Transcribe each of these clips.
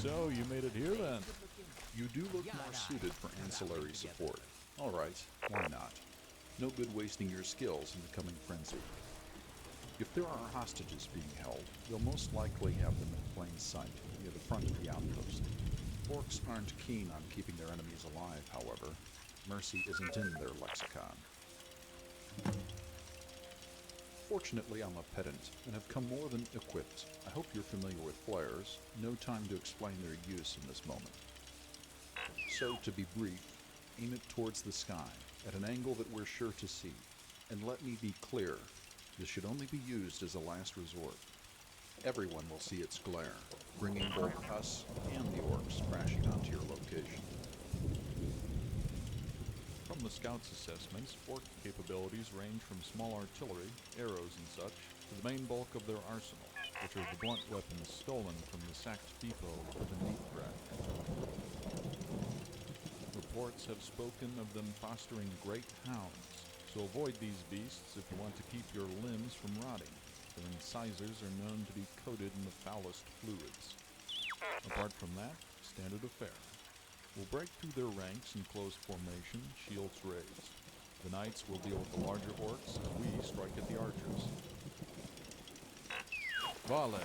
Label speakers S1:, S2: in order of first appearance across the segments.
S1: So, you made it here then?
S2: You do look more suited for ancillary support. Alright, why not? No good wasting your skills in the coming frenzy. If there are hostages being held, you'll most likely have them in plain sight near the front of the outpost. Orcs aren't keen on keeping their enemies alive, however. Mercy isn't in their lexicon. Fortunately, I'm a pedant, and have come more than equipped. I hope you're familiar with flares. No time to explain their use in this moment. So, to be brief, aim it towards the sky, at an angle that we're sure to see. And let me be clear, this should only be used as a last resort. Everyone will see its glare, bringing both us and the orcs crashing onto your location.
S1: From the scouts' assessments, orc capabilities range from small artillery, arrows and such, to the main bulk of their arsenal, which are the blunt weapons stolen from the sacked depot of the meat rack. Reports have spoken of them fostering great hounds, so avoid these beasts if you want to keep your limbs from rotting. Their incisors are known to be coated in the foulest fluids. Apart from that, standard affair. We'll break through their ranks in close formation, shields raised. The knights will deal with the larger orcs, and we strike at the archers. Vale!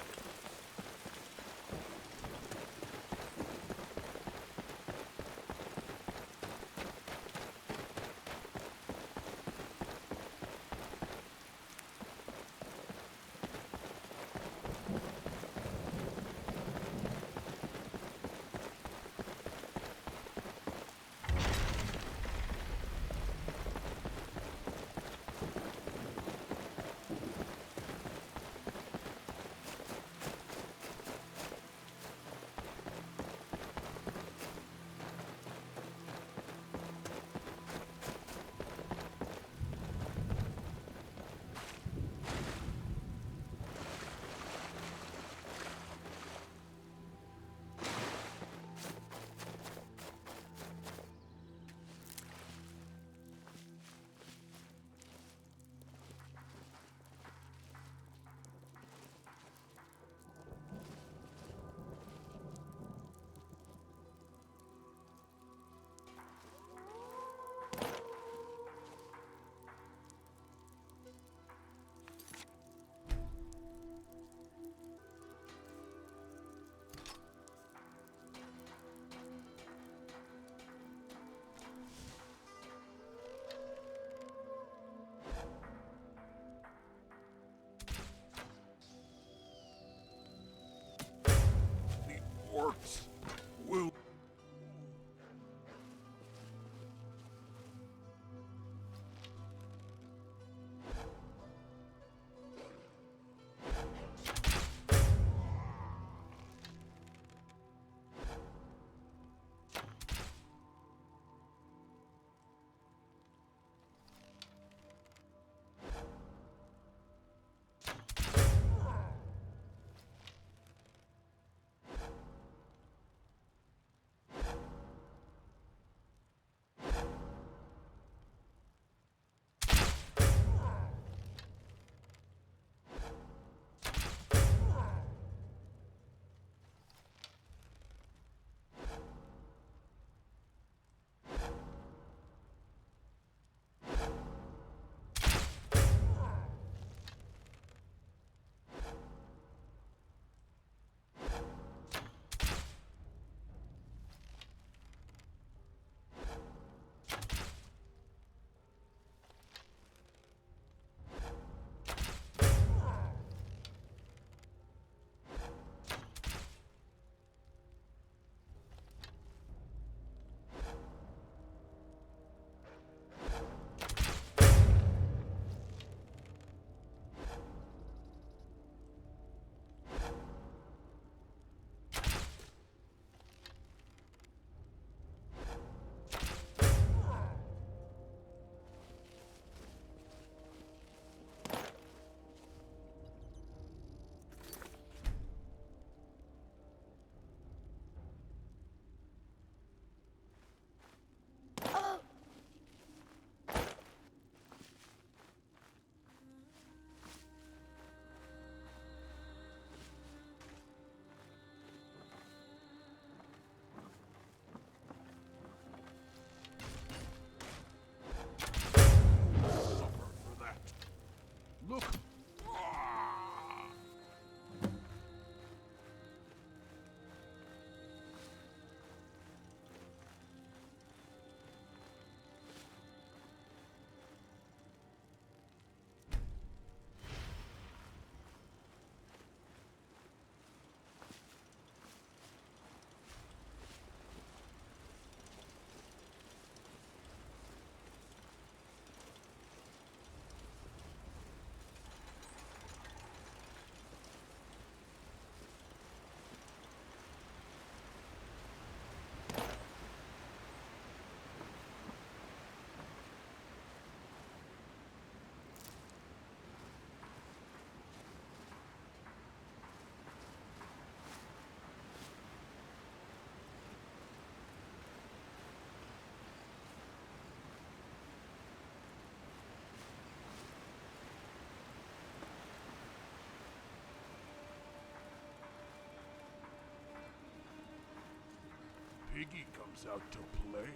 S3: Iggy comes out to play.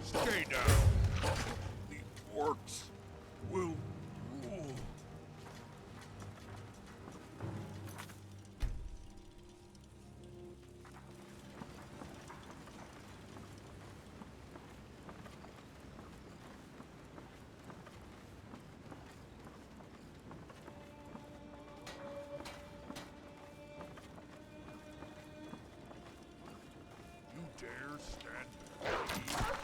S3: Stay down. The orcs will rule. You dare stand back?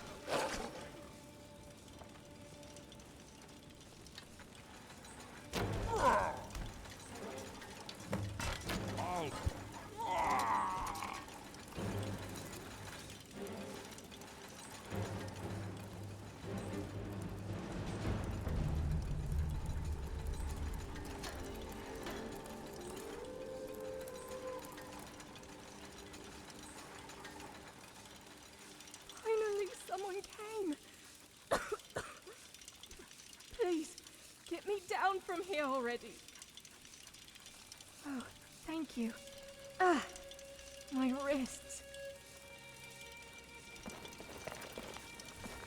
S3: I'll...
S4: Finally, someone came. Please, get me down from here already. Oh, thank you. Ah, my wrists.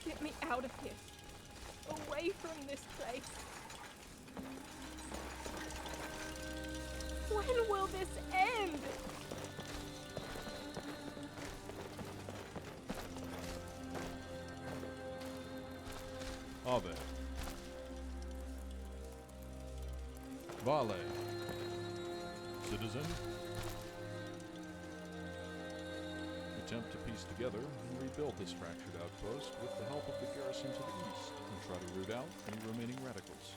S4: Get me out of here. Away from this place. When will this end?
S1: Ave. Vale. Citizen. Attempt to piece together and rebuild this fractured outpost with the help of the garrison to the east and try to root out any remaining radicals.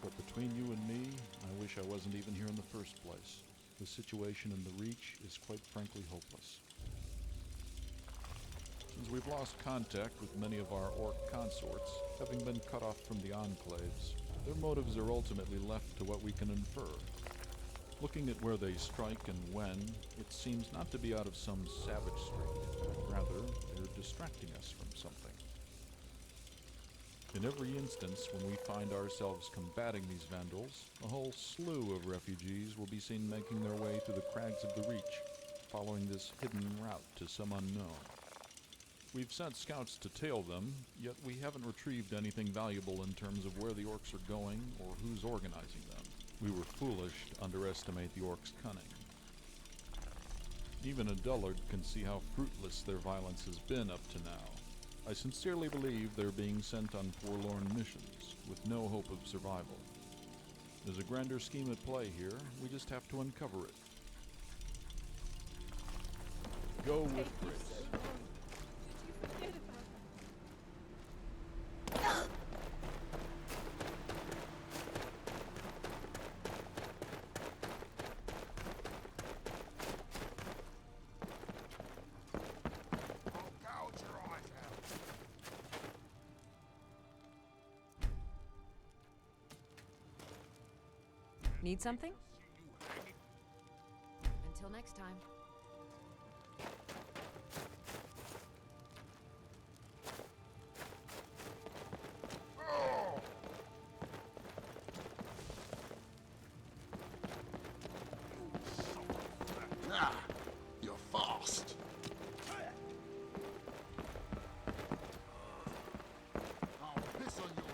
S1: But between you and me, I wish I wasn't even here in the first place. The situation in the Reach is quite frankly hopeless. Since we've lost contact with many of our orc consorts, having been cut off from the enclaves, their motives are ultimately left to what we can infer. Looking at where they strike and when, it seems not to be out of some savage streak. Rather, they're distracting us from something. In every instance when we find ourselves combating these vandals, a whole slew of refugees will be seen making their way through the crags of the Reach, following this hidden route to some unknown. We've sent scouts to tail them, yet we haven't retrieved anything valuable in terms of where the orcs are going or who's organizing them. We were foolish to underestimate the orcs' cunning. Even a dullard can see how fruitless their violence has been up to now. I sincerely believe they're being sent on forlorn missions, with no hope of survival. There's a grander scheme at play here, we just have to uncover it. Go with
S4: Take you
S1: grace.
S4: so long. Did you forget about
S3: I'll gouge your eyes out.
S5: Need something?
S3: See you hanging.
S5: Until next time.
S3: Oh!
S6: Ah, you're fast. I'll piss on your...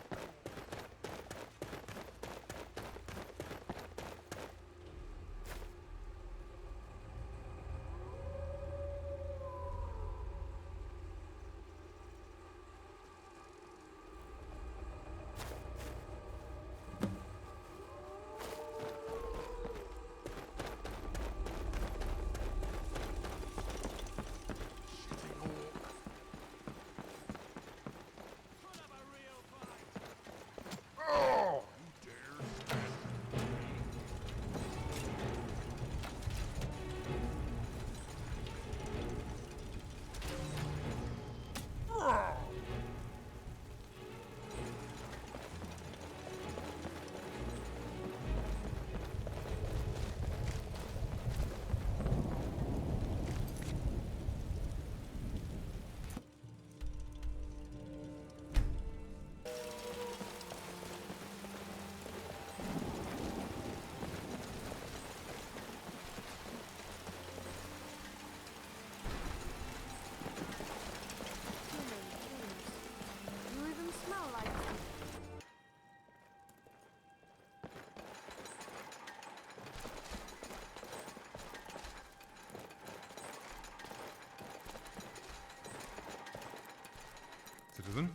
S7: citizen?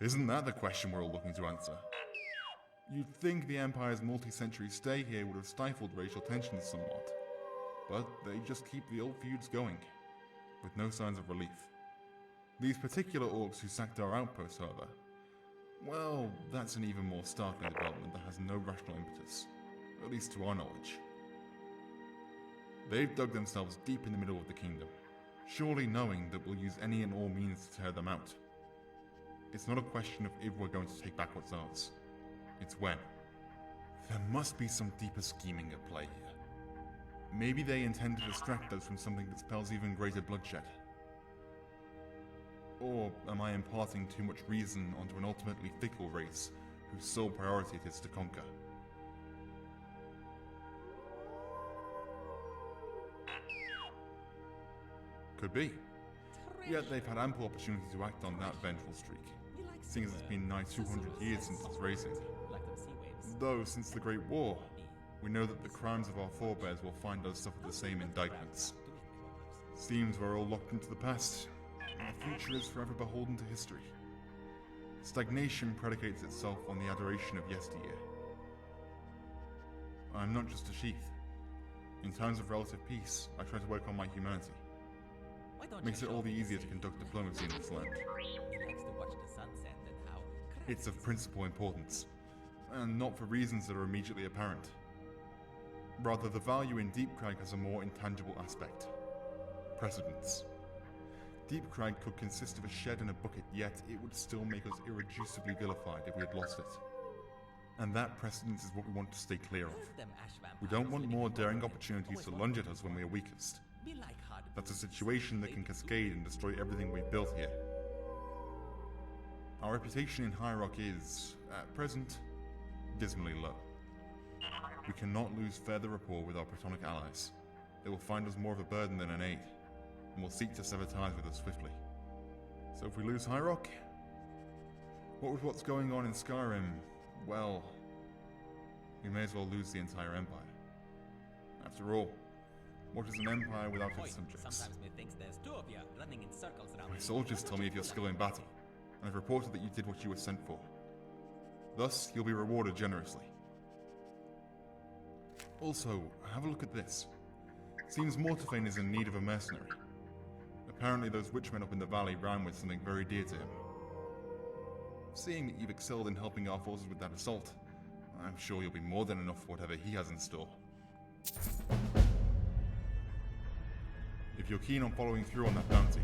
S7: Isn't that the question we're all looking to answer? You'd think the Empire's multi-century stay here would have stifled racial tensions somewhat, but they just keep the old feuds going, with no signs of relief. These particular orcs who sacked our outpost, however, well, that's an even more startling development that has no rational impetus, at least to our knowledge. They've dug themselves deep in the middle of the kingdom, surely knowing that we'll use any and all means to tear them out. It's not a question of if we're going to take back what's ours, it's when. There must be some deeper scheming at play here. Maybe they intend to distract us from something that spells even greater bloodshed. Or am I imparting too much reason onto an ultimately fickle race whose sole priority it is to conquer? Could be. Yet they've had ample opportunity to act on that vengeful streak, seeing as it's been nigh 200 years since its raising. Though, since the Great War, we know that the crimes of our forebears will find us suffer the same indictments. Seems we're all locked into the past, and the future is forever beholden to history. Stagnation predicates itself on the adoration of yesteryear. I'm not just a sheath. In times of relative peace, I try to work on my humanity. Makes it all the easier to conduct diplomacy in this land. It's of principal importance, and not for reasons that are immediately apparent. Rather, the value in Deepcrag has a more intangible aspect. Precedence. Deepcrag could consist of a shed and a bucket, yet it would still make us irreducibly vilified if we had lost it. And that precedence is what we want to stay clear of. We don't want more daring opportunities to lunge at us when we are weakest. That's a situation that can cascade and destroy everything we've built here. Our reputation in High Rock is, at present, dismally low. We cannot lose further rapport with our Protonic allies. They will find us more of a burden than an aid, and will seek to sever ties with us swiftly. So if we lose High Rock, what with what's going on in Skyrim, well, we may as well lose the entire Empire. After all, what is an empire without its subjects? My soldiers tell me of your skill in battle, and have reported that you did what you were sent for. Thus, you'll be rewarded generously. Also, have a look at this. Seems Mortafane is in need of a mercenary. Apparently those witchmen up in the valley ran with something very dear to him. Seeing that you've excelled in helping our forces with that assault, I'm sure you'll be more than enough for whatever he has in store. If you're keen on following through on that bounty,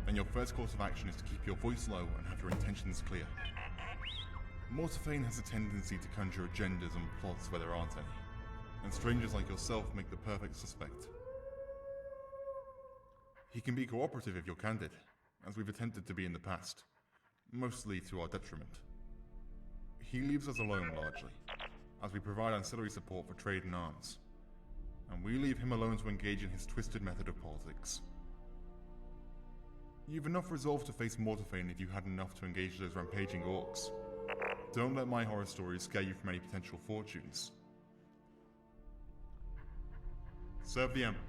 S7: then your first course of action is to keep your voice low and have your intentions clear. Mortafane has a tendency to conjure agendas and plots where there aren't any, and strangers like yourself make the perfect suspect. He can be cooperative if you're candid, as we've attempted to be in the past, mostly to our detriment. He leaves us alone largely, as we provide ancillary support for trade and arms, and we leave him alone to engage in his twisted method of politics. You've enough resolve to face Mortafane if you had enough to engage those rampaging orcs. Don't let my horror stories scare you from any potential fortunes. Serve the Emperor.